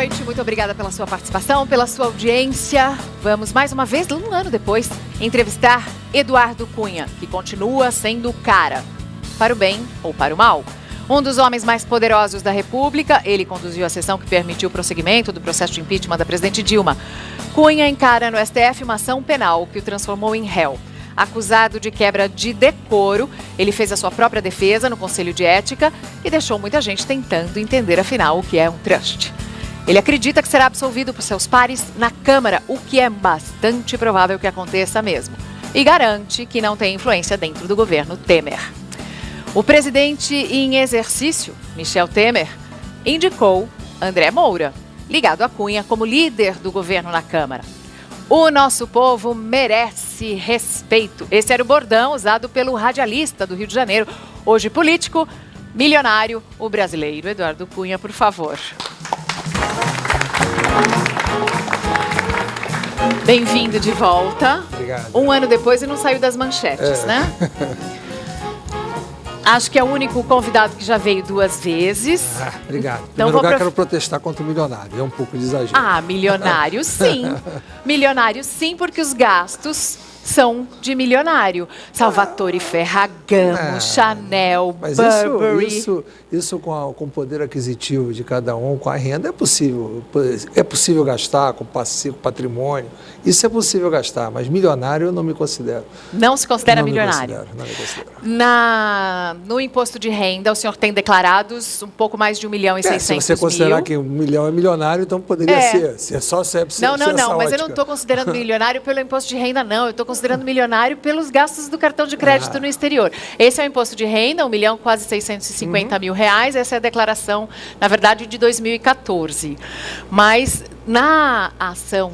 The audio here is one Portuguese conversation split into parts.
noite, muito obrigada pela sua participação, pela sua audiência. Vamos mais uma vez, um ano depois, entrevistar Eduardo Cunha, que continua sendo o cara, para o bem ou para o mal. Um dos homens mais poderosos da República, ele conduziu a sessão que permitiu o prosseguimento do processo de impeachment da presidente Dilma. Cunha encara no STF uma ação penal que o transformou em réu. Acusado de quebra de decoro, ele fez a sua própria defesa no Conselho de Ética e deixou muita gente tentando entender, afinal, o que é um trust. Ele acredita que será absolvido por seus pares na Câmara, o que é bastante provável que aconteça mesmo. E garante que não tem influência dentro do governo Temer. O presidente em exercício, Michel Temer, indicou André Moura, ligado a Cunha, como líder do governo na Câmara. O nosso povo merece respeito. Esse era o bordão usado pelo radialista do Rio de Janeiro, hoje político, milionário, o brasileiro Eduardo Cunha, por favor. Bem-vindo de volta. Obrigado. Um ano depois e não saiu das manchetes, né? Acho que é o único convidado que já veio 2 vezes. Obrigado. Em Então, primeiro lugar, quero protestar contra o milionário. É um pouco de exagero. Ah, milionário sim. Milionário sim, porque os gastos são de milionário. Salvatore Ferragamo, Chanel, Mas Burberry. isso com o poder aquisitivo de cada um, com a renda, é possível. É possível gastar com patrimônio. Isso é possível gastar, mas milionário eu não me considero. Não se considera Não milionário? Não me considero. No imposto de renda, o senhor tem declarados um pouco mais de 1.600.000. Se você considerar que 1 milhão é milionário, então poderia ser. Se é só se é Não, mas eu não estou considerando milionário pelo imposto de renda, não. Eu estou considerando milionário pelos gastos do cartão de crédito no exterior. Esse é o imposto de renda, 1 milhão, quase 650 mil reais. Essa é a declaração, na verdade, de 2014. Mas na ação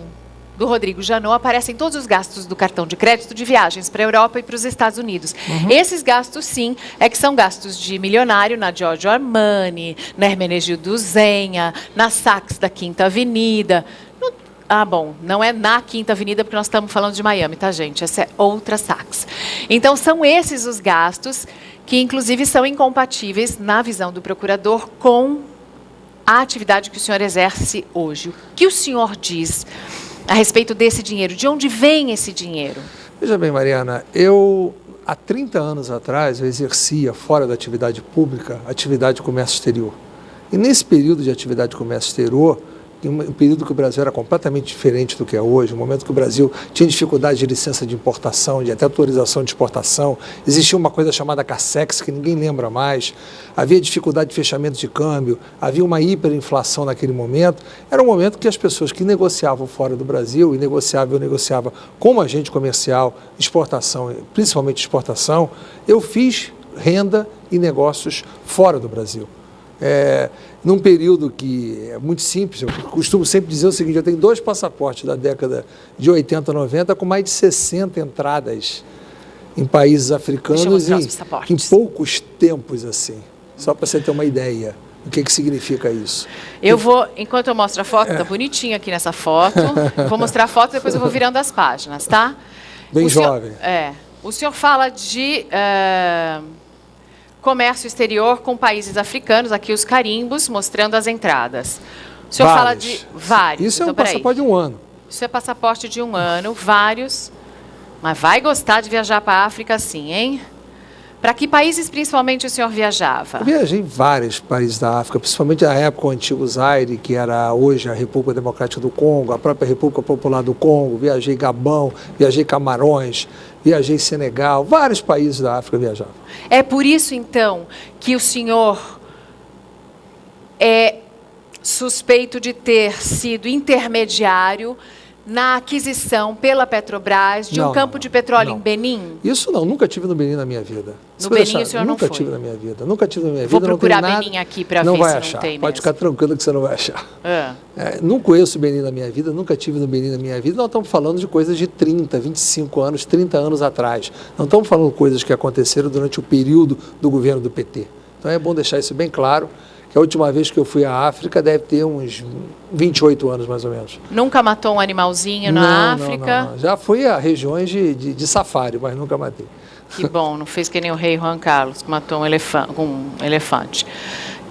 do Rodrigo Janot aparecem todos os gastos do cartão de crédito de viagens para a Europa e para os Estados Unidos. Esses gastos, sim, que são gastos de milionário na Giorgio Armani, na Hermenegildo Zenha, na Saks da Quinta Avenida. Não é na Quinta Avenida, porque nós estamos falando de Miami, tá, gente? Essa é outra Saks. Então, são esses os gastos que, inclusive, são incompatíveis, na visão do procurador, com a atividade que o senhor exerce hoje. O que o senhor diz a respeito desse dinheiro? De onde vem esse dinheiro? Veja bem, Mariana, há 30 anos atrás, eu exercia, fora da atividade pública, atividade de comércio exterior. E nesse período de atividade de comércio exterior, em um período que o Brasil era completamente diferente do que é hoje, um momento que o Brasil tinha dificuldade de licença de importação, de até autorização de exportação, existia uma coisa chamada CACEX, que ninguém lembra mais, havia dificuldade de fechamento de câmbio, havia uma hiperinflação naquele momento, era um momento que as pessoas que negociavam fora do Brasil, eu negociava como agente comercial, exportação, principalmente exportação, eu fiz renda e negócios fora do Brasil. Num período que é muito simples, eu costumo sempre dizer o seguinte, eu tenho 2 passaportes da década de 80, 90, com mais de 60 entradas em países africanos em poucos tempos, assim, só para você ter uma ideia do que significa isso. Enquanto eu mostro a foto, tá bonitinho aqui nessa foto, vou mostrar a foto e depois eu vou virando as páginas, tá? Bem jovem. O senhor fala de comércio exterior com países africanos, aqui os carimbos, mostrando as entradas. O senhor fala de vários. Isso é um passaporte de 1 ano. Isso é passaporte de 1 ano, vários. Mas vai gostar de viajar para a África sim, hein? Para que países, principalmente, o senhor viajava? Eu viajei em vários países da África, principalmente na época o antigo Zaire, que era hoje a República Democrática do Congo, a própria República Popular do Congo, viajei Gabão, viajei Camarões, viajei Senegal, vários países da África viajava. É por isso, então, que o senhor é suspeito de ter sido intermediário na aquisição pela Petrobras de um campo de petróleo em Benin? Isso não, nunca tive no Benin na minha vida. No Benin o senhor não foi? Nunca tive na minha vida, nunca tive na minha vida. Vou procurar Benin aqui para ver se não tem mesmo. Pode ficar tranquilo que você não vai achar. Não conheço o Benin na minha vida, nunca tive no Benin na minha vida. Nós estamos falando de coisas de 30, 25 anos, 30 anos atrás. Não estamos falando de coisas que aconteceram durante o período do governo do PT. Então é bom deixar isso bem claro. Que a última vez que eu fui à África deve ter uns 28 anos, mais ou menos. Nunca matou um animalzinho na África? Não. Já fui a regiões de safari, mas nunca matei. Que bom, não fez que nem o rei Juan Carlos, que matou um elefante.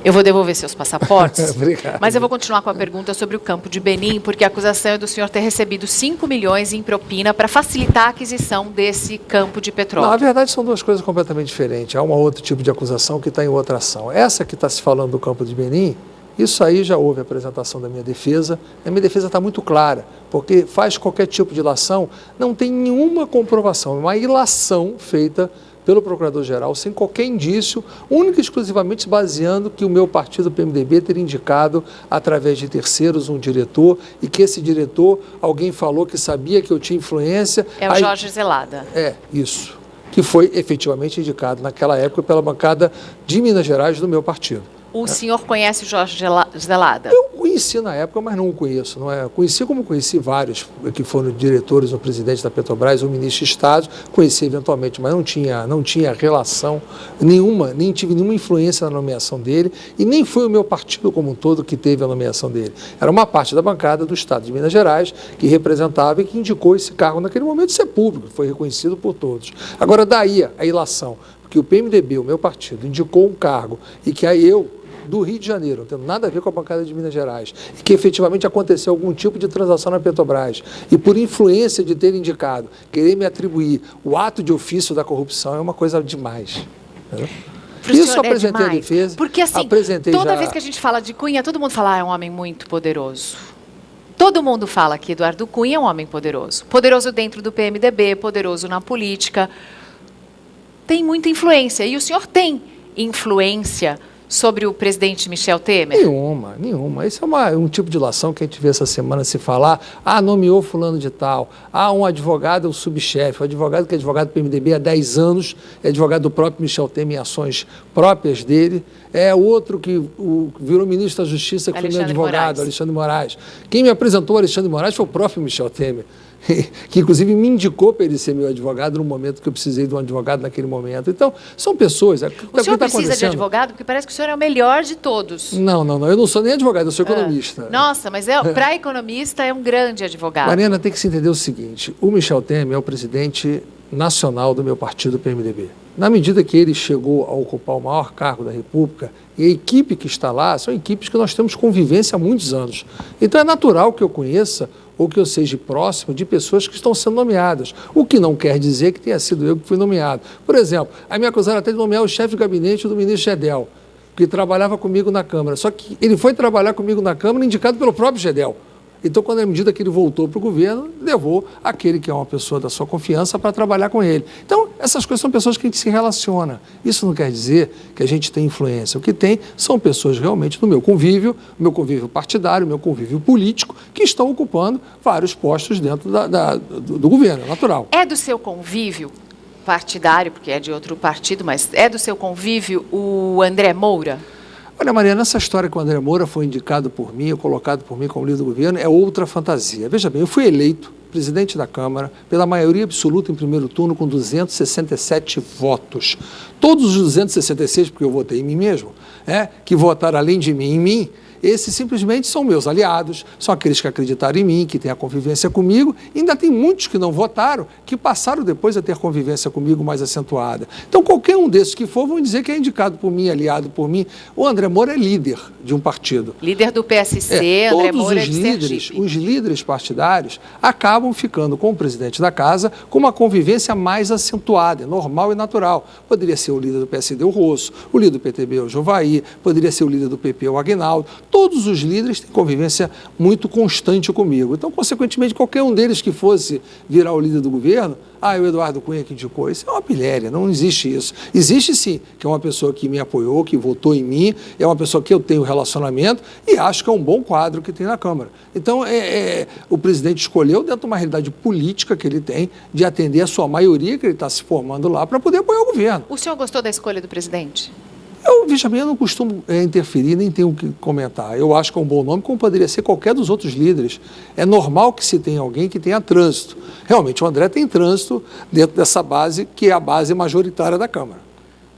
Eu vou devolver seus passaportes. Obrigado. Mas eu vou continuar com a pergunta sobre o campo de Benim, porque a acusação é do senhor ter recebido 5 milhões em propina para facilitar a aquisição desse campo de petróleo. Na verdade, são duas coisas completamente diferentes. Há um outro tipo de acusação que está em outra ação. Essa que está se falando do campo de Benim, isso aí já houve a apresentação da minha defesa. A minha defesa está muito clara, porque faz qualquer tipo de ilação, não tem nenhuma comprovação, é uma ilação feita pelo Procurador-Geral, sem qualquer indício, única e exclusivamente se baseando que o meu partido, o PMDB, teria indicado, através de terceiros, um diretor, e que esse diretor, alguém falou que sabia que eu tinha influência. É o Jorge Zelada. É, isso. Que foi efetivamente indicado naquela época pela bancada de Minas Gerais do meu partido. O senhor conhece o Jorge Zelada? Eu conheci na época, mas não o conheço. Não é? Conheci como conheci vários que foram diretores ou presidente da Petrobras ou ministro de Estado, conheci eventualmente, mas não tinha relação nenhuma, nem tive nenhuma influência na nomeação dele e nem foi o meu partido como um todo que teve a nomeação dele. Era uma parte da bancada do Estado de Minas Gerais que representava e que indicou esse cargo naquele momento. Isso é público, foi reconhecido por todos. Agora, daí a ilação, porque o PMDB, o meu partido, indicou um cargo e que aí eu, do Rio de Janeiro, não tendo nada a ver com a bancada de Minas Gerais, e que efetivamente aconteceu algum tipo de transação na Petrobras, e por influência de ter indicado, querer me atribuir o ato de ofício da corrupção é uma coisa demais. Isso apresentei a defesa. Porque assim, toda vez que a gente fala de Cunha, todo mundo fala, é um homem muito poderoso. Todo mundo fala que Eduardo Cunha é um homem poderoso. Poderoso dentro do PMDB, poderoso na política. Tem muita influência. E o senhor tem influência sobre o presidente Michel Temer? Nenhuma. Esse é um tipo de ilação que a gente vê essa semana se falar, nomeou fulano de tal, um advogado é o subchefe, o advogado que é advogado do PMDB há 10 anos, é advogado do próprio Michel Temer em ações próprias dele, é outro que virou ministro da Justiça, que foi meu advogado, Alexandre Moraes. Quem me apresentou o Alexandre Moraes foi o próprio Michel Temer, que inclusive me indicou para ele ser meu advogado no momento que eu precisei de um advogado naquele momento. Então, são pessoas... O senhor precisa de advogado? Porque parece que o senhor é o melhor de todos. Não, eu não sou nem advogado, eu sou economista. Nossa, mas para economista é um grande advogado. Mariana, tem que se entender o seguinte, o Michel Temer é o presidente nacional do meu partido, PMDB. Na medida que ele chegou a ocupar o maior cargo da República, e a equipe que está lá, são equipes que nós temos convivência há muitos anos. Então é natural que eu conheça ou que eu seja próximo de pessoas que estão sendo nomeadas, o que não quer dizer que tenha sido eu que fui nomeado. Por exemplo, a me acusaram até de nomear o chefe de gabinete do ministro Gedel, que trabalhava comigo na Câmara. Só que ele foi trabalhar comigo na Câmara indicado pelo próprio Gedel. Então, quando à medida que ele voltou para o governo, levou aquele que é uma pessoa da sua confiança para trabalhar com ele. Então, essas coisas são pessoas que a gente se relaciona. Isso não quer dizer que a gente tem influência. O que tem são pessoas realmente do meu convívio partidário, meu convívio político, que estão ocupando vários postos dentro do governo, é natural. É do seu convívio partidário, porque é de outro partido, mas é do seu convívio o André Moura? Olha, Mariana, essa história que o André Moura foi indicado por mim, ou colocado por mim como líder do governo, é outra fantasia. Veja bem, eu fui eleito presidente da Câmara pela maioria absoluta em primeiro turno com 267 votos. Todos os 266, porque eu votei em mim mesmo, que votaram além de mim em mim, esses simplesmente são meus aliados, são aqueles que acreditaram em mim, que têm a convivência comigo, e ainda tem muitos que não votaram, que passaram depois a ter convivência comigo mais acentuada. Então, qualquer um desses que for, vão dizer que é indicado por mim, aliado por mim. O André Moura é líder de um partido. Líder do PSC, André Moura é de Sergipe. Os líderes partidários acabam ficando com o presidente da casa com uma convivência mais acentuada, normal e natural. Poderia ser o líder do PSD, o Rosso, o líder do PTB, o Jovaí, poderia ser o líder do PP, o Aguinaldo. Todos os líderes têm convivência muito constante comigo. Então, consequentemente, qualquer um deles que fosse virar o líder do governo, é o Eduardo Cunha que indicou. Isso é uma pilhéria, não existe isso. Existe sim, que é uma pessoa que me apoiou, que votou em mim, é uma pessoa que eu tenho relacionamento e acho que é um bom quadro que tem na Câmara. Então, o presidente escolheu, dentro de uma realidade política que ele tem, de atender a sua maioria que ele está se formando lá para poder apoiar o governo. O senhor gostou da escolha do presidente? Veja bem, eu não costumo interferir, nem tenho o que comentar. Eu acho que é um bom nome, como poderia ser qualquer dos outros líderes. É normal que se tenha alguém que tenha trânsito. Realmente, o André tem trânsito dentro dessa base, que é a base majoritária da Câmara.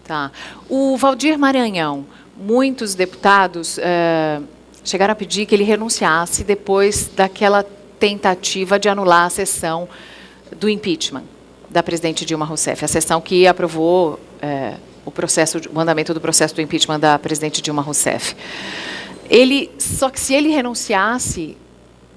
Tá. O Valdir Maranhão, muitos deputados chegaram a pedir que ele renunciasse depois daquela tentativa de anular a sessão do impeachment da presidente Dilma Rousseff, a sessão que aprovou o andamento do processo do impeachment da presidente Dilma Rousseff. Só que se ele renunciasse,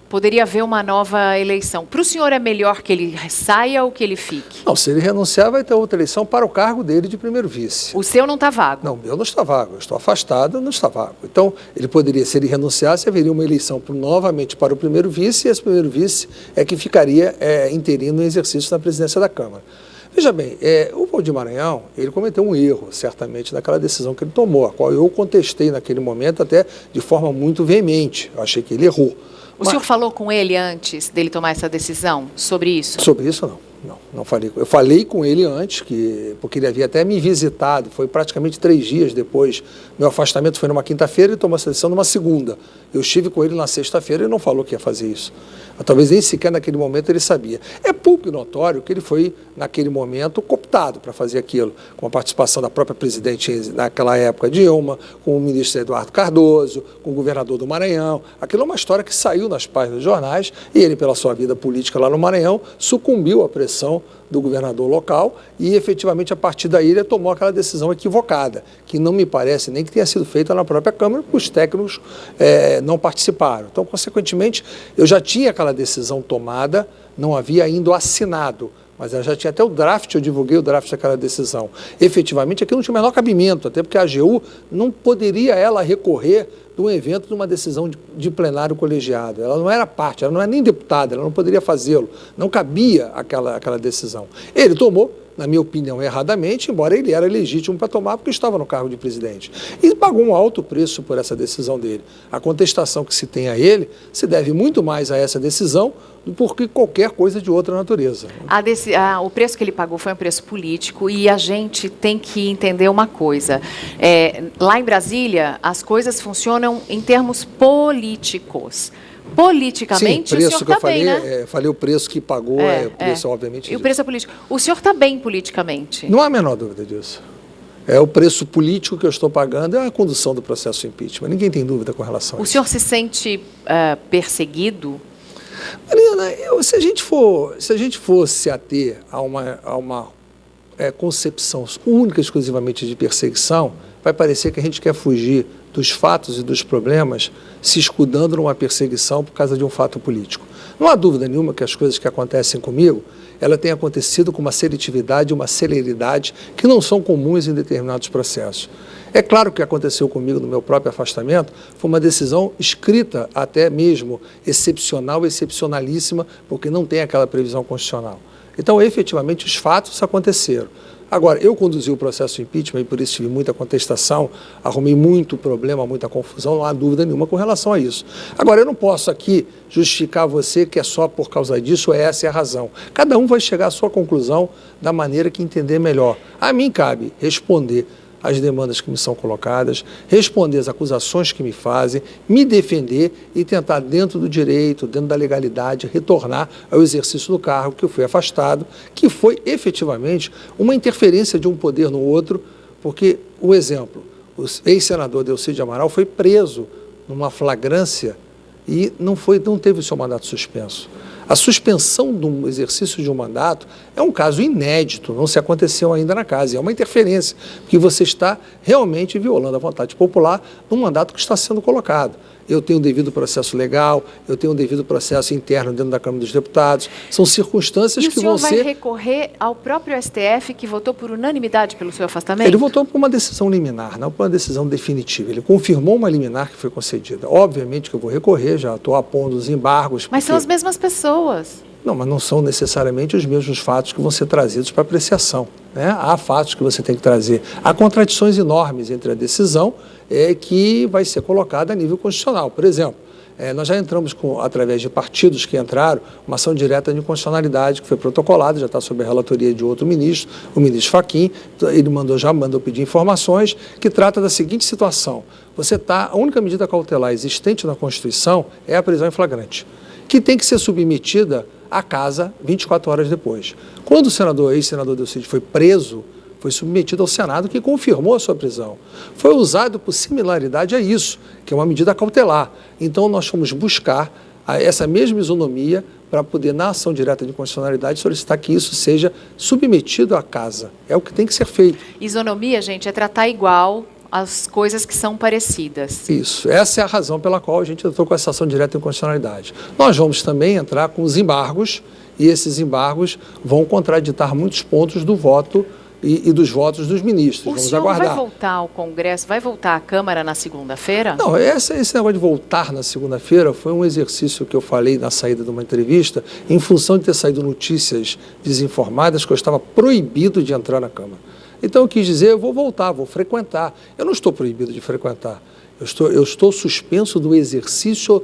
poderia haver uma nova eleição. Para o senhor é melhor que ele saia ou que ele fique? Não, se ele renunciar, vai ter outra eleição para o cargo dele de primeiro vice. O seu não está vago? Não, o meu não está vago. Eu estou afastado, não está vago. Então, ele poderia, se ele renunciasse, haveria uma eleição novamente para o primeiro vice, e esse primeiro vice é que ficaria interino no exercício da presidência da Câmara. Veja bem, o Valdir Maranhão, ele cometeu um erro, certamente, naquela decisão que ele tomou, a qual eu contestei naquele momento até de forma muito veemente. Eu achei que ele errou. O senhor falou com ele antes dele tomar essa decisão sobre isso? Sobre isso, não falei. Eu falei com ele antes, porque ele havia até me visitado, foi praticamente 3 dias depois. Meu afastamento foi numa quinta-feira e tomou essa decisão numa segunda. Eu estive com ele na sexta-feira e ele não falou que ia fazer isso. Talvez nem sequer naquele momento ele sabia. É público e notório que ele foi, naquele momento, cooptado para fazer aquilo, com a participação da própria presidente naquela época, Dilma, com o ministro Eduardo Cardoso, com o governador do Maranhão. Aquilo é uma história que saiu nas páginas dos jornais e ele, pela sua vida política lá no Maranhão, sucumbiu à pressão do governador local e, efetivamente, a partir daí ele tomou aquela decisão equivocada, que não me parece nem que tenha sido feita na própria Câmara, porque os técnicos não participaram. Então, consequentemente, eu já tinha aquela decisão tomada, não havia ainda assinado, mas eu já tinha até o draft, eu divulguei o draft daquela decisão. Efetivamente, aquilo não tinha o menor cabimento, até porque a AGU não poderia ela recorrer de um evento, de uma decisão de plenário colegiado. Ela não era parte, ela não é nem deputada, ela não poderia fazê-lo. Não cabia aquela decisão. Ele tomou, na minha opinião, erradamente, embora ele era legítimo para tomar, porque estava no cargo de presidente. E pagou um alto preço por essa decisão dele. A contestação que se tem a ele se deve muito mais a essa decisão do que qualquer coisa de outra natureza. O preço que ele pagou foi um preço político e a gente tem que entender uma coisa. Lá em Brasília, as coisas funcionam em termos políticos. Politicamente, sim, o senhor está bem, né? Falei o preço que pagou, o preço, obviamente. E o preço é político. O senhor está bem politicamente? Não há a menor dúvida disso. O preço político que eu estou pagando é a condução do processo impeachment. Ninguém tem dúvida com relação a isso. O senhor se sente perseguido? Mariana, se a gente for se ater a uma concepção única e exclusivamente de perseguição, vai parecer que a gente quer fugir dos fatos e dos problemas se escudando numa perseguição por causa de um fato político. Não há dúvida nenhuma que as coisas que acontecem comigo, ela tem acontecido com uma seletividade e uma celeridade que não são comuns em determinados processos. É claro que o que aconteceu comigo no meu próprio afastamento foi uma decisão escrita, até mesmo excepcional, excepcionalíssima, porque não tem aquela previsão constitucional. Então, efetivamente, os fatos aconteceram. Agora, eu conduzi o processo de impeachment e por isso tive muita contestação, arrumei muito problema, muita confusão, não há dúvida nenhuma com relação a isso. Agora, eu não posso aqui justificar a você que é só por causa disso, essa é a razão. Cada um vai chegar à sua conclusão da maneira que entender melhor. A mim cabe responder as demandas que me são colocadas, responder as acusações que me fazem, me defender e tentar, dentro do direito, dentro da legalidade, retornar ao exercício do cargo que eu fui afastado, que foi efetivamente uma interferência de um poder no outro, porque, o exemplo, o ex-senador Delcy Amaral foi preso numa flagrância e não teve o seu mandato suspenso. A suspensão do exercício de um mandato é um caso inédito, não se aconteceu ainda na casa, é uma interferência, porque você está realmente violando a vontade popular num mandato que está sendo colocado. Eu tenho um devido processo legal, eu tenho um devido processo interno dentro da Câmara dos Deputados, são circunstâncias que vão ser... E o senhor vai recorrer ao próprio STF, que votou por unanimidade pelo seu afastamento? Ele votou por uma decisão liminar, não por uma decisão definitiva. Ele confirmou uma liminar que foi concedida. Obviamente que eu vou recorrer, já estou apondo os embargos. Mas são as mesmas pessoas. Não, mas não são necessariamente os mesmos fatos que vão ser trazidos para apreciação, né? Há fatos que você tem que trazer. Há contradições enormes entre a decisão que vai ser colocada a nível constitucional. Por exemplo, nós já entramos, através de partidos que entraram, uma ação direta de inconstitucionalidade que foi protocolada, já está sob a relatoria de outro ministro, o ministro Fachin. Ele já mandou pedir informações, que trata da seguinte situação. A única medida cautelar existente na Constituição é a prisão em flagrante, que tem que ser submetida à casa 24 horas depois. Quando o ex-senador Delcy foi preso, foi submetido ao Senado, que confirmou a sua prisão. Foi usado por similaridade a isso, que é uma medida cautelar. Então, nós fomos buscar essa mesma isonomia para poder, na ação direta de inconstitucionalidade, solicitar que isso seja submetido à casa. É o que tem que ser feito. Isonomia, gente, é tratar igual as coisas que são parecidas. Isso. Essa é a razão pela qual a gente entrou com essa ação direta de inconstitucionalidade. Nós vamos também entrar com os embargos, e esses embargos vão contraditar muitos pontos do voto e dos votos dos ministros. Vamos aguardar. Vai voltar ao Congresso, vai voltar à Câmara na segunda-feira? Não, esse negócio de voltar na segunda-feira foi um exercício que eu falei na saída de uma entrevista, em função de ter saído notícias desinformadas que eu estava proibido de entrar na Câmara. Então eu quis dizer, eu vou voltar, vou frequentar. Eu não estou proibido de frequentar. Eu estou suspenso do exercício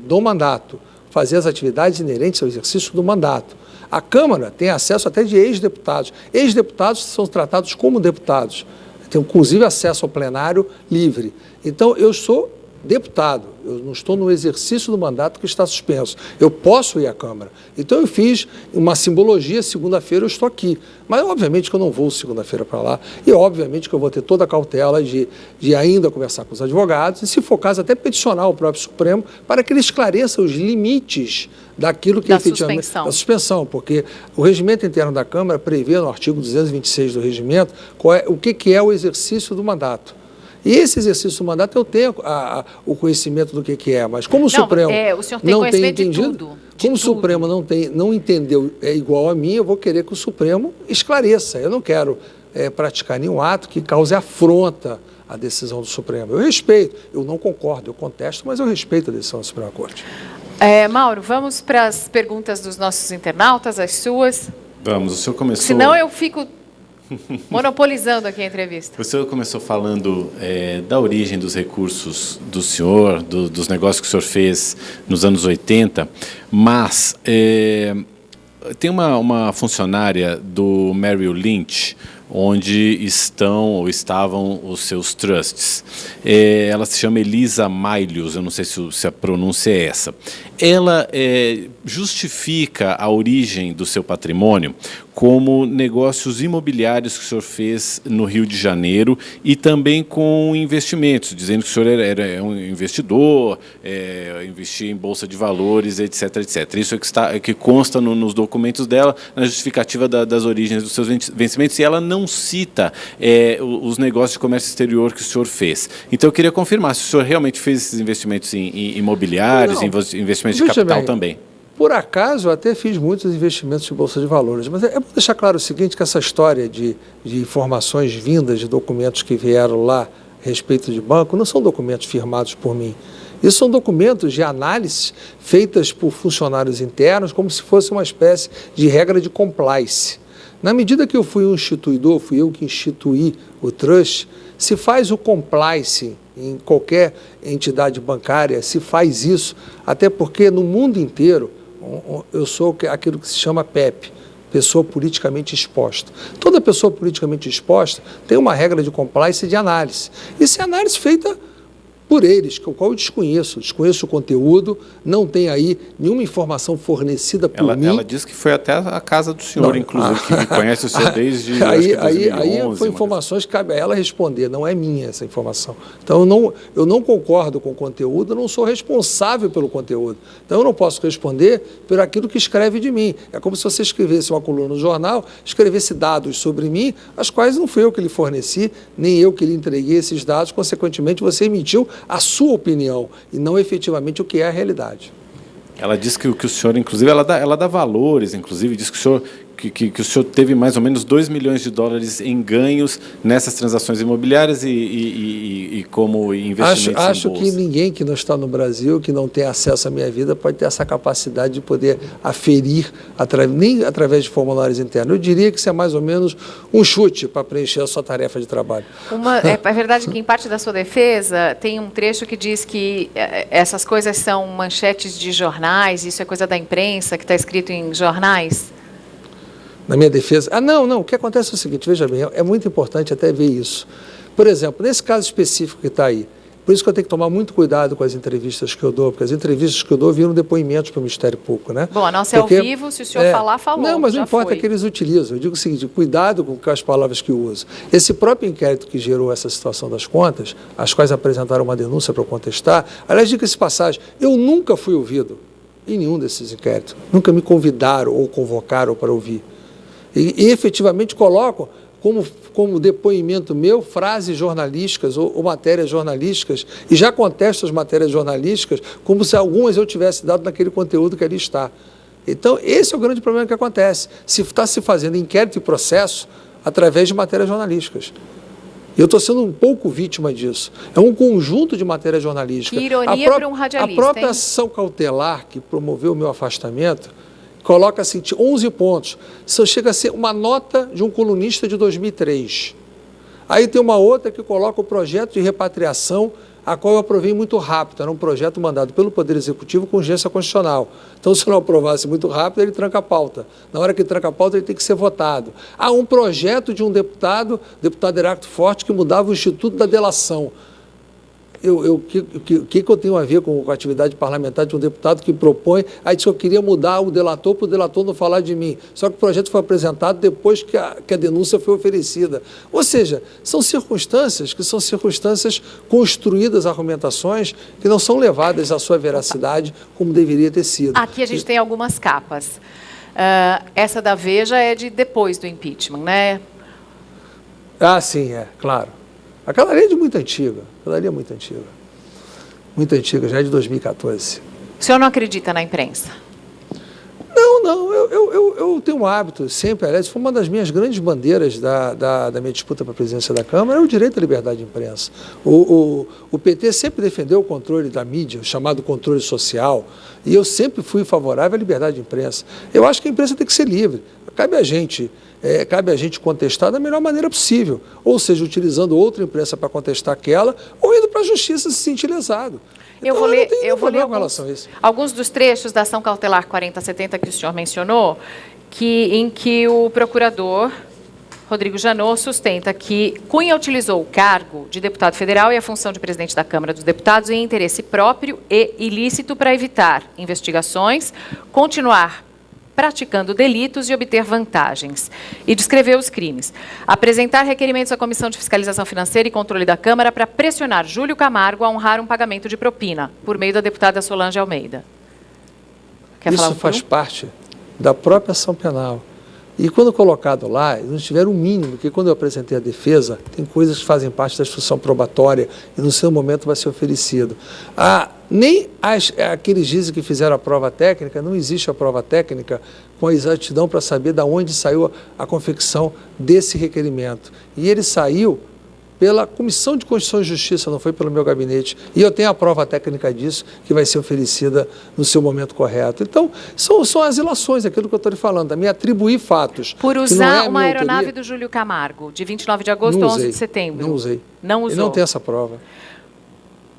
do mandato, fazer as atividades inerentes ao exercício do mandato. A Câmara tem acesso até de ex-deputados. Ex-deputados são tratados como deputados. Tem, inclusive, acesso ao plenário livre. Então, eu sou deputado, eu não estou no exercício do mandato que está suspenso. Eu posso ir à Câmara. Então, eu fiz uma simbologia, segunda-feira eu estou aqui. Mas, obviamente, que eu não vou segunda-feira para lá. E, obviamente, que eu vou ter toda a cautela de ainda conversar com os advogados e, se for caso, até peticionar o próprio Supremo para que ele esclareça os limites daquilo que efetivamente... Da suspensão, porque o regimento interno da Câmara prevê, no artigo 226 do regimento, o que é o exercício do mandato. E esse exercício do mandato eu tenho o conhecimento do que é, mas como o Supremo o senhor tem conhecimento de tudo. Como o Supremo não entendeu igual a mim, eu vou querer que o Supremo esclareça. Eu não quero praticar nenhum ato que cause afronta à decisão do Supremo. Eu respeito, eu não concordo, eu contesto, mas eu respeito a decisão da Suprema Corte. Mauro, vamos para as perguntas dos nossos internautas, as suas. Vamos, o senhor começou... Senão eu fico monopolizando aqui a entrevista. O senhor começou falando da origem dos recursos do senhor, dos negócios que o senhor fez nos anos 80, mas tem uma funcionária do Merrill Lynch, onde estão ou estavam os seus trusts. Ela se chama Elisa Mailius, eu não sei se a pronúncia é essa. Ela justifica a origem do seu patrimônio como negócios imobiliários que o senhor fez no Rio de Janeiro e também com investimentos, dizendo que o senhor era um investidor, investia em bolsa de valores, etc, etc. Isso é que consta nos documentos dela, na justificativa das origens dos seus vencimentos, e ela não cita os negócios de comércio exterior que o senhor fez. Então, eu queria confirmar se o senhor realmente fez esses investimentos em imobiliários, investimentos de capital também. Por acaso, eu até fiz muitos investimentos de bolsa de valores, mas é bom deixar claro o seguinte, que essa história de informações vindas de documentos que vieram lá a respeito de banco, não são documentos firmados por mim. Isso são documentos de análise feitas por funcionários internos, como se fosse uma espécie de regra de compliance. Na medida que eu fui um instituidor, fui eu que instituí o trust, se faz o compliance em qualquer entidade bancária, se faz isso, até porque no mundo inteiro, eu sou aquilo que se chama PEP, pessoa politicamente exposta. Toda pessoa politicamente exposta tem uma regra de compliance e de análise. Isso é análise feita por eles, o qual eu desconheço o conteúdo, não tem aí nenhuma informação fornecida por mim. Ela disse que foi até a casa do senhor, inclusive, que conhece o senhor desde aí 2011. Foi informações que cabe a ela responder, não é minha essa informação. Então, eu não concordo com o conteúdo, eu não sou responsável pelo conteúdo. Então, eu não posso responder por aquilo que escreve de mim. É como se você escrevesse uma coluna no jornal, escrevesse dados sobre mim, as quais não fui eu que lhe forneci, nem eu que lhe entreguei esses dados, consequentemente, você emitiu a sua opinião e não efetivamente o que é a realidade. Ela diz que o senhor, inclusive, ela dá valores, inclusive, diz que o senhor, que o senhor teve mais ou menos $2 milhões em ganhos nessas transações imobiliárias e como investimentos em bolsa. Acho que ninguém que não está no Brasil, que não tem acesso à minha vida, pode ter essa capacidade de poder aferir, nem através de formulários internos. Eu diria que isso é mais ou menos um chute para preencher a sua tarefa de trabalho. É verdade que, em parte da sua defesa, tem um trecho que diz que essas coisas são manchetes de jornais, isso é coisa da imprensa, que está escrito em jornais? Na minha defesa... Não, o que acontece é o seguinte, veja bem, é muito importante até ver isso. Por exemplo, nesse caso específico que está aí, por isso que eu tenho que tomar muito cuidado com as entrevistas que eu dou, porque as entrevistas que eu dou viram depoimentos para o Ministério Público, né? Bom, a nossa é ao vivo, se o senhor falar, falou. Não, mas não importa que eles utilizam. Eu digo o seguinte, cuidado com as palavras que eu uso. Esse próprio inquérito que gerou essa situação das contas, as quais apresentaram uma denúncia para eu contestar, aliás, diga-se de passagem, eu nunca fui ouvido. em nenhum desses inquéritos. Nunca me convidaram ou convocaram para ouvir. E efetivamente colocam como depoimento meu frases jornalísticas ou matérias jornalísticas, e já contesto as matérias jornalísticas como se algumas eu tivesse dado naquele conteúdo que ali está. Então, esse é o grande problema que acontece. Está se fazendo inquérito e processo através de matérias jornalísticas. E eu estou sendo um pouco vítima disso. É um conjunto de matérias jornalísticas. Que ironia para um radialista, a própria hein? ação cautelar que promoveu o meu afastamento coloca assim, 11 pontos. Isso chega a ser uma nota de um colunista de 2003. Aí tem uma outra que coloca o projeto de repatriação, a qual eu aprovei muito rápido. Era um projeto mandado pelo Poder Executivo com urgência constitucional. Então, se não aprovasse muito rápido, ele tranca a pauta. Na hora que tranca a pauta, ele tem que ser votado. Há um projeto de um deputado Heráclito Forte, que mudava o Instituto da Delação. O que eu tenho a ver com a atividade parlamentar de um deputado que propõe? Aí disse que eu queria mudar o delator para o delator não falar de mim. Só que o projeto foi apresentado depois que a denúncia foi oferecida. Ou seja, são circunstâncias construídas, argumentações que não são levadas à sua veracidade como deveria ter sido. Aqui a gente tem algumas capas. Essa da Veja é de depois do impeachment, né? Ah, sim, claro. Aquela lei é muito antiga, muito antiga, já é de 2014. O senhor não acredita na imprensa? Não, eu tenho um hábito sempre, aliás, foi uma das minhas grandes bandeiras da minha disputa para a presidência da Câmara, é o direito à liberdade de imprensa. O PT sempre defendeu o controle da mídia, o chamado controle social, e eu sempre fui favorável à liberdade de imprensa. Eu acho que a imprensa tem que ser livre, cabe a gente contestar da melhor maneira possível, ou seja, utilizando outra imprensa para contestar aquela, ou indo para a justiça se sentir lesado. Eu vou ler alguns dos trechos da ação cautelar 4070 que o senhor mencionou, em que o procurador Rodrigo Janot sustenta que Cunha utilizou o cargo de deputado federal e a função de presidente da Câmara dos Deputados em interesse próprio e ilícito para evitar investigações, continuar praticando delitos e obter vantagens. E descreveu os crimes. Apresentar requerimentos à Comissão de Fiscalização Financeira e Controle da Câmara para pressionar Júlio Camargo a honrar um pagamento de propina, por meio da deputada Solange Almeida. Quer falar? Isso faz parte da própria ação penal. E quando colocado lá, eles não tiveram o mínimo, porque quando eu apresentei a defesa, tem coisas que fazem parte da instrução probatória e no seu momento vai ser oferecido. Nem aqueles dizem que fizeram a prova técnica, não existe a prova técnica com a exatidão para saber de onde saiu a confecção desse requerimento. E ele saiu pela Comissão de Constituição e Justiça, não foi pelo meu gabinete. E eu tenho a prova técnica disso, que vai ser oferecida no seu momento correto. Então, são as ilações, aquilo que eu estou lhe falando, me atribuir fatos. Por usar uma aeronave do Júlio Camargo, de 29 de agosto a 11 de setembro. Não usei. Não usou. E não tem essa prova.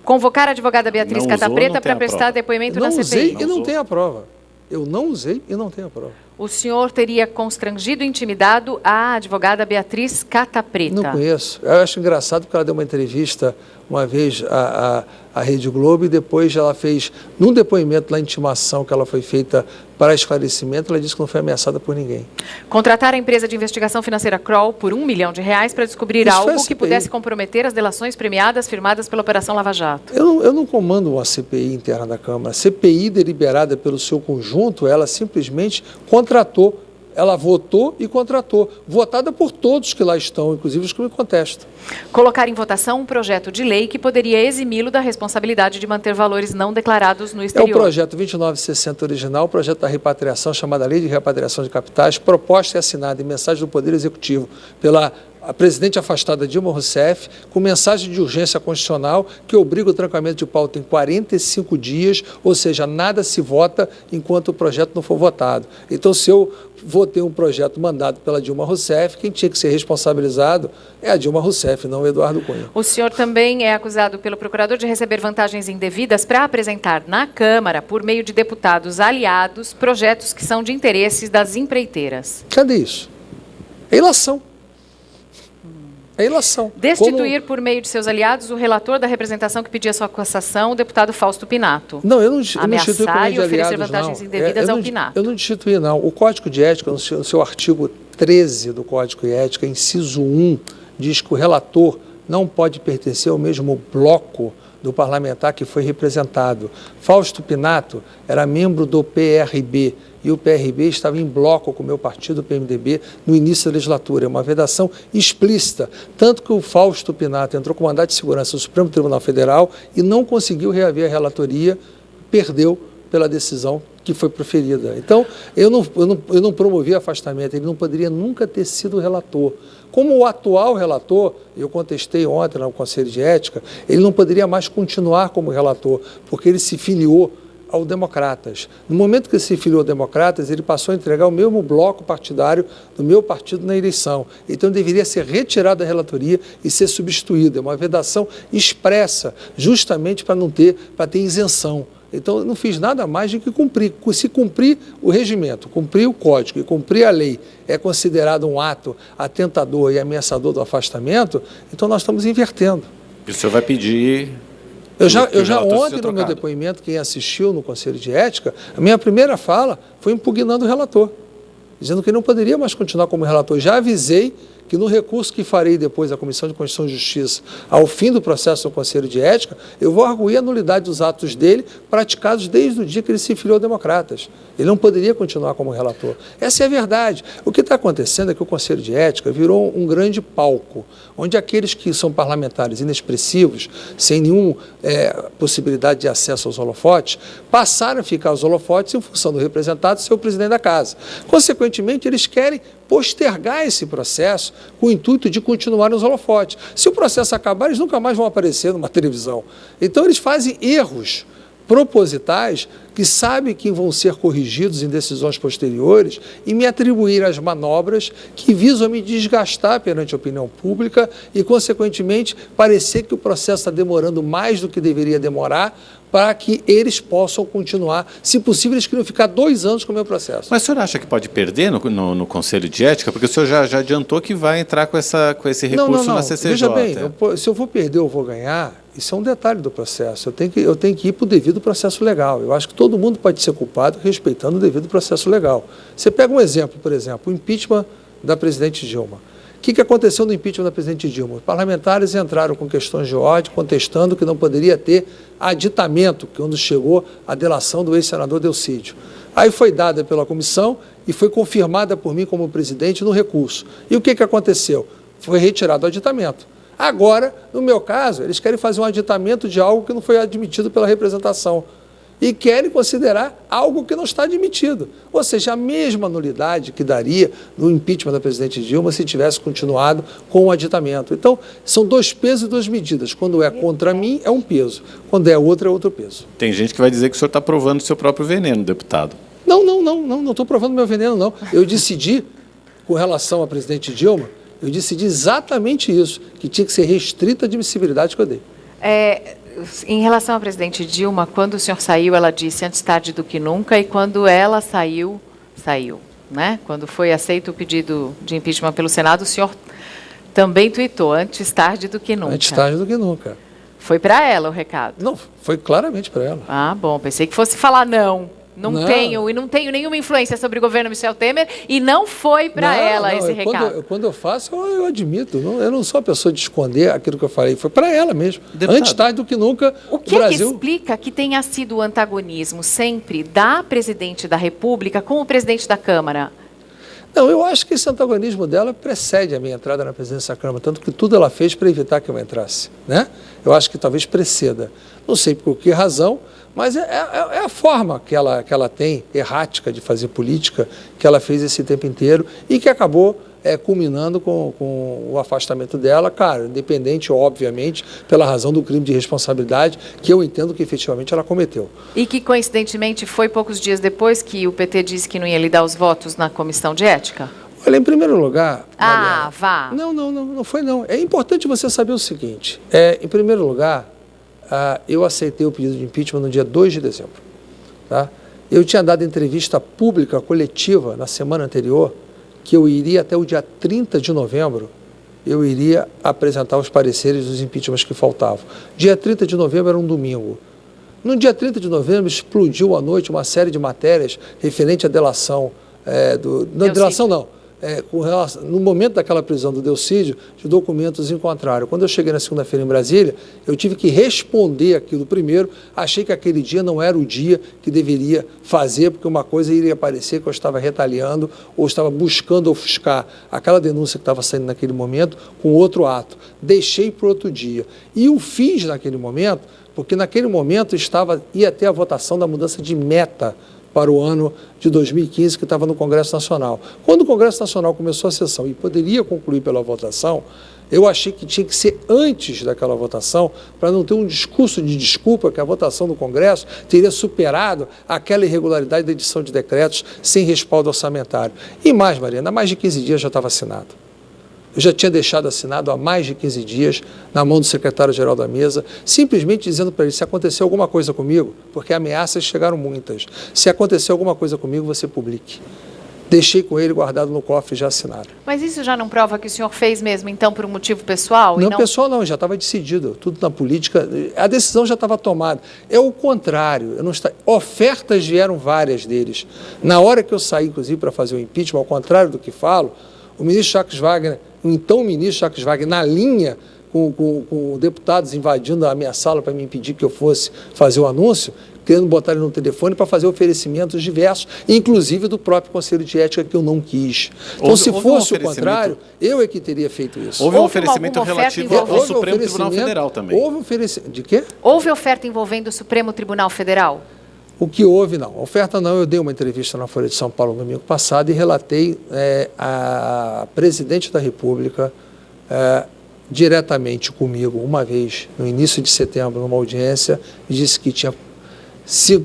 Convocar a advogada Beatriz Catapreta para prestar depoimento na CPI. Não usei e não tenho a prova. Eu não usei e não tenho a prova. O senhor teria constrangido e intimidado a advogada Beatriz Catapreta? Não conheço. Eu acho engraçado porque ela deu uma entrevista uma vez à Rede Globo e depois ela fez, num depoimento na intimação que ela foi feita para esclarecimento, ela disse que não foi ameaçada por ninguém. Contratar a empresa de investigação financeira Kroll por R$1 milhão para descobrir algo que pudesse comprometer as delações premiadas firmadas pela Operação Lava Jato. Eu não comando uma CPI interna da Câmara. A CPI deliberada pelo seu conjunto, ela simplesmente contratou. Ela votou e contratou, votada por todos que lá estão, inclusive os que me contestam. Colocar em votação um projeto de lei que poderia eximi-lo da responsabilidade de manter valores não declarados no exterior. É o projeto 2960 original, o projeto da repatriação, chamada Lei de Repatriação de Capitais, proposta e assinada em mensagem do Poder Executivo pela a presidente afastada Dilma Rousseff, com mensagem de urgência constitucional que obriga o trancamento de pauta em 45 dias, ou seja, nada se vota enquanto o projeto não for votado. Então, se eu votei um projeto mandado pela Dilma Rousseff, quem tinha que ser responsabilizado é a Dilma Rousseff, não o Eduardo Cunha. O senhor também é acusado pelo procurador de receber vantagens indevidas para apresentar na Câmara, por meio de deputados aliados, projetos que são de interesses das empreiteiras. Cadê isso? É ilação. É ilação. Destituir por meio de seus aliados o relator da representação que pedia sua cassação, o deputado Fausto Pinato. Não, eu não destituí por meio de aliados, ameaçar e oferecer vantagens indevidas ao Pinato. Eu não destituí, não. O Código de Ética, no seu artigo 13 do Código de Ética, inciso 1, diz que o relator não pode pertencer ao mesmo bloco do parlamentar que foi representado. Fausto Pinato era membro do PRB, e o PRB estava em bloco com o meu partido, o PMDB, no início da legislatura. É uma vedação explícita, tanto que o Fausto Pinato entrou com mandato de segurança no Supremo Tribunal Federal e não conseguiu reaver a relatoria, perdeu pela decisão que foi proferida. Então, eu não promovi afastamento, ele não poderia nunca ter sido relator. Como o atual relator, eu contestei ontem no Conselho de Ética, ele não poderia mais continuar como relator, porque ele se filiou ao Democratas. No momento que ele se filiou ao Democratas, ele passou a entregar o mesmo bloco partidário do meu partido na eleição. Então, deveria ser retirado da relatoria e ser substituído. É uma vedação expressa, justamente para ter isenção. Então, eu não fiz nada mais do que cumprir. Se cumprir o regimento, cumprir o código e cumprir a lei é considerado um ato atentador e ameaçador do afastamento, então nós estamos invertendo. E o senhor vai pedir... Eu já ontem, no meu depoimento, quem assistiu no Conselho de Ética, a minha primeira fala foi impugnando o relator, dizendo que ele não poderia mais continuar como relator. Já avisei que no recurso que farei depois à Comissão de Constituição e Justiça, ao fim do processo do Conselho de Ética, eu vou arguir a nulidade dos atos dele praticados desde o dia que ele se filiou a Democratas. Ele não poderia continuar como relator. Essa é a verdade. O que está acontecendo é que o Conselho de Ética virou um grande palco, onde aqueles que são parlamentares inexpressivos, sem nenhuma possibilidade de acesso aos holofotes, passaram a ficar aos holofotes em função do representado ser o presidente da casa. Consequentemente, eles querem postergar esse processo com o intuito de continuar nos holofotes. Se o processo acabar, eles nunca mais vão aparecer numa televisão. Então, eles fazem erros propositais que sabem que vão ser corrigidos em decisões posteriores e me atribuir as manobras que visam me desgastar perante a opinião pública e, consequentemente, parecer que o processo está demorando mais do que deveria demorar para que eles possam continuar. Se possível, eles queriam ficar 2 anos com o meu processo. Mas o senhor acha que pode perder no Conselho de Ética? Porque o senhor já adiantou que vai entrar com esse recurso na CCJ. Veja bem, se eu vou perder ou vou ganhar, isso é um detalhe do processo. Eu tenho que ir para o devido processo legal. Eu acho que todo mundo pode ser culpado respeitando o devido processo legal. Você pega um exemplo, por exemplo, o impeachment da presidente Dilma. O que aconteceu no impeachment da presidente Dilma? Os parlamentares entraram com questões de ódio, contestando que não poderia ter aditamento, quando chegou a delação do ex-senador Delcídio. Aí foi dada pela comissão e foi confirmada por mim como presidente no recurso. E o que aconteceu? Foi retirado o aditamento. Agora, no meu caso, eles querem fazer um aditamento de algo que não foi admitido pela representação. E querem considerar algo que não está admitido. Ou seja, a mesma nulidade que daria no impeachment da presidente Dilma se tivesse continuado com o aditamento. Então, são 2 pesos e 2 medidas. Quando é contra mim, é um peso. Quando é outro, é outro peso. Tem gente que vai dizer que o senhor está provando o seu próprio veneno, deputado. Não estou provando meu veneno, não. Eu decidi, com relação à presidente Dilma, eu decidi exatamente isso, que tinha que ser restrita a admissibilidade que eu dei. Em relação à presidente Dilma, quando o senhor saiu, ela disse antes tarde do que nunca, e quando ela saiu, né? Quando foi aceito o pedido de impeachment pelo Senado, o senhor também tuitou, antes tarde do que nunca. Antes tarde do que nunca. Foi para ela o recado? Não, foi claramente para ela. Ah, bom, pensei que fosse falar não tenho nenhuma influência sobre o governo Michel Temer, e não foi para ela esse recado. Quando eu faço, eu admito. Eu não sou a pessoa de esconder aquilo que eu falei. Foi para ela mesmo. Deputado, antes tarde do que nunca, o Brasil... que explica que tenha sido o antagonismo sempre da presidente da República com o presidente da Câmara? Não, eu acho que esse antagonismo dela precede a minha entrada na presidência da Câmara, tanto que tudo ela fez para evitar que eu entrasse, né? Eu acho que talvez preceda. Não sei por que razão, mas é a forma que ela tem, errática, de fazer política, que ela fez esse tempo inteiro e que acabou culminando com o afastamento dela, cara, independente, obviamente, pela razão do crime de responsabilidade, que eu entendo que efetivamente ela cometeu. E que, coincidentemente, foi poucos dias depois que o PT disse que não ia lhe dar os votos na comissão de ética? Olha, em primeiro lugar... Mariana, vá. Não foi não. É importante você saber o seguinte, em primeiro lugar, eu aceitei o pedido de impeachment no dia 2 de dezembro. Tá? Eu tinha dado entrevista pública, coletiva, na semana anterior, que eu iria até o dia 30 de novembro, eu iria apresentar os pareceres dos impeachments que faltavam. Dia 30 de novembro era um domingo. No dia 30 de novembro explodiu à noite uma série de matérias referente à delação, delação não, no momento daquela prisão do Delcídio, de documentos encontraram. Quando eu cheguei na segunda-feira em Brasília, eu tive que responder aquilo primeiro. Achei que aquele dia não era o dia que deveria fazer, porque uma coisa iria parecer que eu estava retaliando ou estava buscando ofuscar aquela denúncia que estava saindo naquele momento com outro ato. Deixei para outro dia. E o fiz naquele momento, porque naquele momento ia ter a votação da mudança de meta para o ano de 2015, que estava no Congresso Nacional. Quando o Congresso Nacional começou a sessão e poderia concluir pela votação, eu achei que tinha que ser antes daquela votação, para não ter um discurso de desculpa que a votação do Congresso teria superado aquela irregularidade da edição de decretos sem respaldo orçamentário. E mais, Mariana, há mais de 15 dias já estava assinado. Eu já tinha deixado assinado há mais de 15 dias na mão do secretário-geral da mesa, simplesmente dizendo para ele, se acontecer alguma coisa comigo, porque ameaças chegaram muitas, se acontecer alguma coisa comigo, você publique. Deixei com ele guardado no cofre já assinado. Mas isso já não prova que o senhor fez mesmo, então, por um motivo pessoal? Não, pessoal não, já estava decidido. Tudo na política, a decisão já estava tomada. É o contrário. Ofertas vieram várias deles. Na hora que eu saí, inclusive, para fazer o impeachment, ao contrário do que falo, o ministro Jacques Wagner, o então ministro Jacques Wagner, na linha com deputados invadindo a minha sala para me impedir que eu fosse fazer o anúncio, querendo botar ele no telefone para fazer oferecimentos diversos, inclusive do próprio Conselho de Ética, que eu não quis. Então, se fosse o contrário, eu é que teria feito isso. Houve um oferecimento relativo ao Supremo Tribunal Federal também. Houve oferecimento. De quê? Houve oferta envolvendo o Supremo Tribunal Federal? O que houve, não. A oferta não, eu dei uma entrevista na Folha de São Paulo no domingo passado e relatei a presidente da República diretamente comigo, uma vez, no início de setembro, numa audiência, e disse que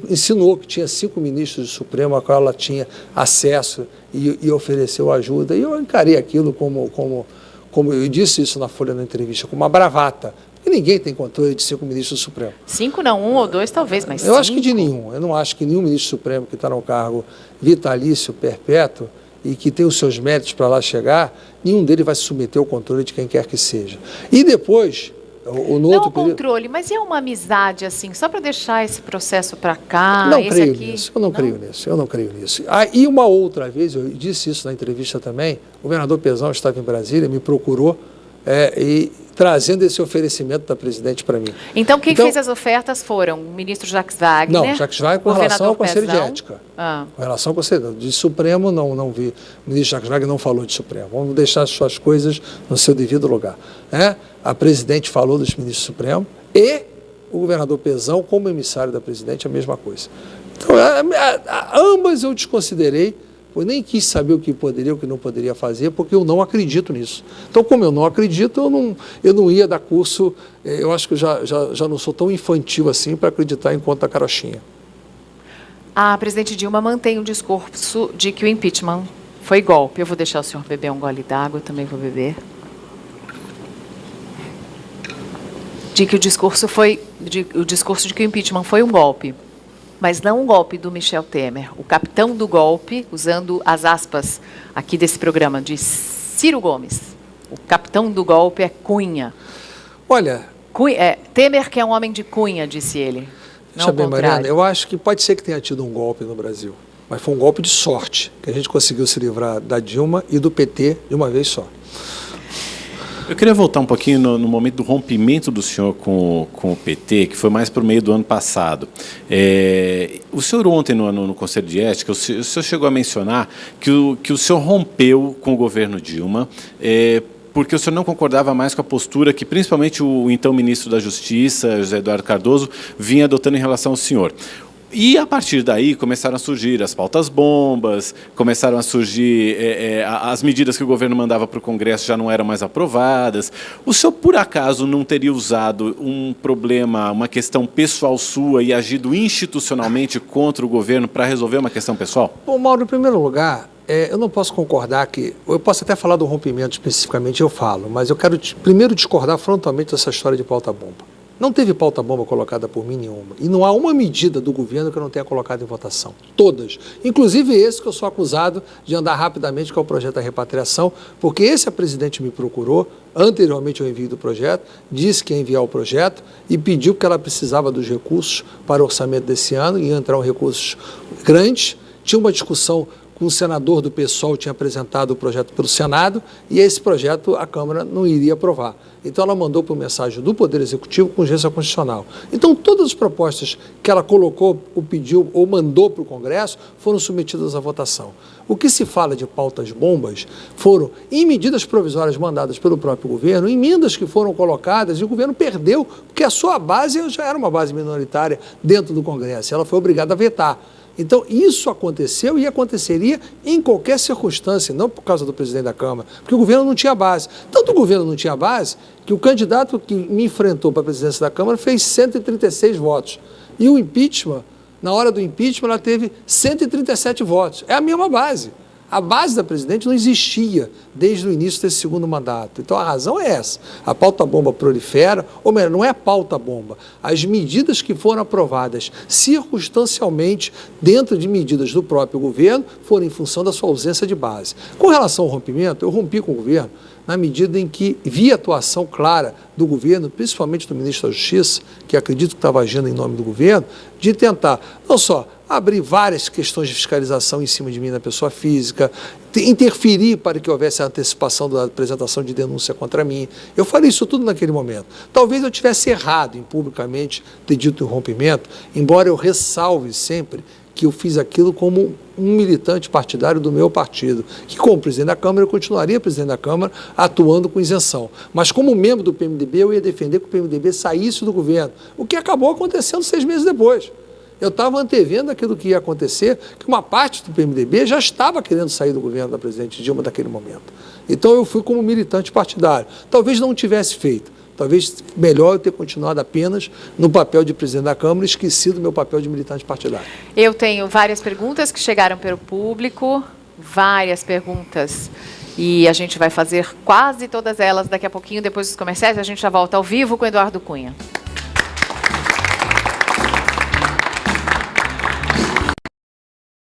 insinuou que tinha 5 ministros do Supremo a qual ela tinha acesso e ofereceu ajuda. E eu encarei aquilo como eu disse isso na Folha na entrevista, como uma bravata. E ninguém tem controle de 5 ministros do Supremo. 5 não, 1 ou 2 talvez, mas 5. Eu acho que de nenhum. Eu não acho que nenhum ministro supremo que está no cargo vitalício, perpétuo, e que tem os seus méritos para lá chegar, nenhum deles vai se submeter ao controle de quem quer que seja. E depois, no outro controle, mas é uma amizade, assim, só para deixar esse processo para cá? Não creio nisso, eu não creio nisso. E uma outra vez, eu disse isso na entrevista também, o governador Pezão estava em Brasília, me procurou, e trazendo esse oferecimento da presidente para mim. Então, quem fez as ofertas foram o ministro Jacques Wagner? Não, Jacques Wagner com relação ao Conselho de Ética. Com relação ao Conselho de Supremo, não vi. O ministro Jacques Wagner não falou de Supremo. Vamos deixar as suas coisas no seu devido lugar. A presidente falou dos ministros do Supremo e o governador Pezão, como emissário da presidente, a mesma coisa. Então, ambas eu desconsiderei. Eu nem quis saber o que poderia, o que não poderia fazer, porque eu não acredito nisso. Então, como eu não acredito, eu não ia dar curso, eu acho que eu já não sou tão infantil assim para acreditar em conta carochinha. A presidente Dilma mantém o discurso de que o impeachment foi golpe. Eu vou deixar o senhor beber um gole d'água, eu também vou beber. De que o discurso de que o impeachment foi um golpe. Mas não um golpe do Michel Temer. O capitão do golpe, usando as aspas aqui desse programa, de Ciro Gomes. O capitão do golpe é Cunha. Olha... Temer que é um homem de Cunha, disse ele. Deixa bem, Mariana, eu acho que pode ser que tenha tido um golpe no Brasil, mas foi um golpe de sorte, que a gente conseguiu se livrar da Dilma e do PT de uma vez só. Eu queria voltar um pouquinho no momento do rompimento do senhor com o PT, que foi mais por meio do ano passado. O senhor ontem, no Conselho de Ética, o senhor chegou a mencionar que o senhor rompeu com o governo Dilma, porque o senhor não concordava mais com a postura que principalmente o então ministro da Justiça, José Eduardo Cardoso, vinha adotando em relação ao senhor. E, a partir daí, começaram a surgir as pautas-bombas, começaram a surgir as medidas que o governo mandava para o Congresso já não eram mais aprovadas. O senhor, por acaso, não teria usado um problema, uma questão pessoal sua e agido institucionalmente contra o governo para resolver uma questão pessoal? Bom, Mauro, em primeiro lugar, eu não posso concordar que... Eu posso até falar do rompimento especificamente, eu falo, mas eu quero primeiro discordar frontalmente dessa história de pauta-bomba. Não teve pauta-bomba colocada por mim nenhuma. E não há uma medida do governo que eu não tenha colocado em votação. Todas. Inclusive esse que eu sou acusado de andar rapidamente, que é o projeto da repatriação, porque esse a presidente me procurou, anteriormente ao envio do projeto, disse que ia enviar o projeto e pediu que ela precisava dos recursos para o orçamento desse ano, e entraram recursos grandes. Tinha uma discussão que um senador do PSOL tinha apresentado o projeto pelo Senado e esse projeto a Câmara não iria aprovar. Então ela mandou por mensagem do Poder Executivo com urgência constitucional. Então todas as propostas que ela colocou, ou pediu, ou mandou para o Congresso foram submetidas à votação. O que se fala de pautas bombas foram em medidas provisórias mandadas pelo próprio governo, emendas que foram colocadas e o governo perdeu, porque a sua base já era uma base minoritária dentro do Congresso. Ela foi obrigada a vetar. Então, isso aconteceu e aconteceria em qualquer circunstância, não por causa do presidente da Câmara, porque o governo não tinha base. Tanto o governo não tinha base que o candidato que me enfrentou para a presidência da Câmara fez 136 votos. E o impeachment, na hora do impeachment, ela teve 137 votos. É a mesma base. A base da presidente não existia desde o início desse segundo mandato. Então, a razão é essa. A pauta-bomba prolifera, ou melhor, não é a pauta-bomba. As medidas que foram aprovadas circunstancialmente dentro de medidas do próprio governo foram em função da sua ausência de base. Com relação ao rompimento, eu rompi com o governo na medida em que vi a atuação clara do governo, principalmente do ministro da Justiça, que acredito que estava agindo em nome do governo, de tentar, não só abrir várias questões de fiscalização em cima de mim na pessoa física, interferir para que houvesse a antecipação da apresentação de denúncia contra mim. Eu falei isso tudo naquele momento. Talvez eu tivesse errado em publicamente ter dito o rompimento, embora eu ressalve sempre que eu fiz aquilo como um militante partidário do meu partido, que como presidente da Câmara, eu continuaria presidente da Câmara atuando com isenção. Mas como membro do PMDB, eu ia defender que o PMDB saísse do governo, o que acabou acontecendo 6 meses depois. Eu estava antevendo aquilo que ia acontecer, que uma parte do PMDB já estava querendo sair do governo da presidente Dilma naquele momento. Então eu fui como militante partidário. Talvez não tivesse feito. Talvez melhor eu ter continuado apenas no papel de presidente da Câmara e esquecido o meu papel de militante partidário. Eu tenho várias perguntas que chegaram pelo público, várias perguntas. E a gente vai fazer quase todas elas daqui a pouquinho, depois dos comerciais. A gente já volta ao vivo com o Eduardo Cunha.